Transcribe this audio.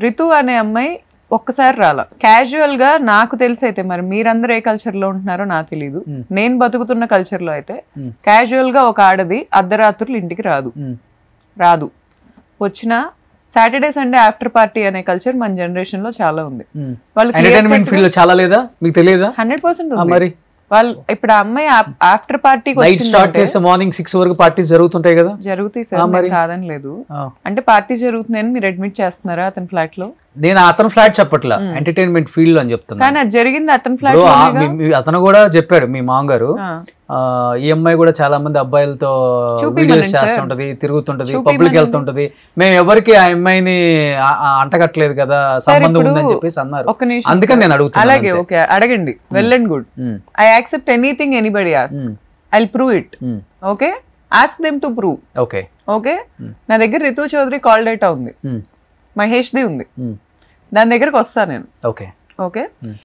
రితు అనే అమ్మాయి ఒక్కసారి రాలా. క్యాజువల్ గా నాకు తెలిసి అయితే, మరి మీరందరూ ఏ కల్చర్ లో ఉంటున్నారో నాకు తెలియదు, నేను బతుకుతున్న కల్చర్ లో అయితే క్యాజువల్ గా ఒక ఆడది అర్ధరాత్రులు ఇంటికి రాదు. వచ్చిన సాటర్డే సండే ఆఫ్టర్ పార్టీ అనే కల్చర్ మన జనరేషన్ లో చాలా ఉంది. వాళ్ళు చాలా లేదా మీకు తెలియదా? 100% ఉంది. వాళ్ళు ఇప్పుడు ఆ అమ్మాయి ఆఫ్టర్ పార్టీ స్టార్ట్ చేస్తే మార్నింగ్ 6 వరకు పార్టీస్ జరుగుతుంటాయి కదా? జరుగుతాయి సార్, కాదని లేదు. అంటే పార్టీ జరుగుతుందని మీరు అడ్మిట్ చేస్తున్నారా అతని ఫ్లాట్ లో? నేను అతను ఫ్లాట్ చెప్పట్లా, ఎంటర్టైన్మెంట్ ఫీల్డ్ లో అని చెప్తున్నా. కానీ అది జరిగింది అతని ఫ్లాట్. అతను కూడా చెప్పాడు మీ మామగారు, ఈ అమ్మాయి కూడా చాలా మంది అబ్బాయిలతో వీడియోస్ చేస్తుంటది, తిరుగుతుంటది, పబ్లిక్ వెళ్తుంటది, మేము ఎవరికి ఆ అమ్మాయిని అంటగట్లేదు కదా, సంబంధం ఉందని చెప్పేసి అన్నారు. అందుకని నేను అడుగుతాను. అలాగే ఓకే, అడగండి, well and good. I accept anything anybody ask, I will prove it. Okay, ask them to prove. Okay okay, నా దగ్గర రితు చౌదరి కాల్ డేటా ఉంది, మహేష్ ది ఉంది, దాని దగ్గరకు వస్తా నేను. Okay okay.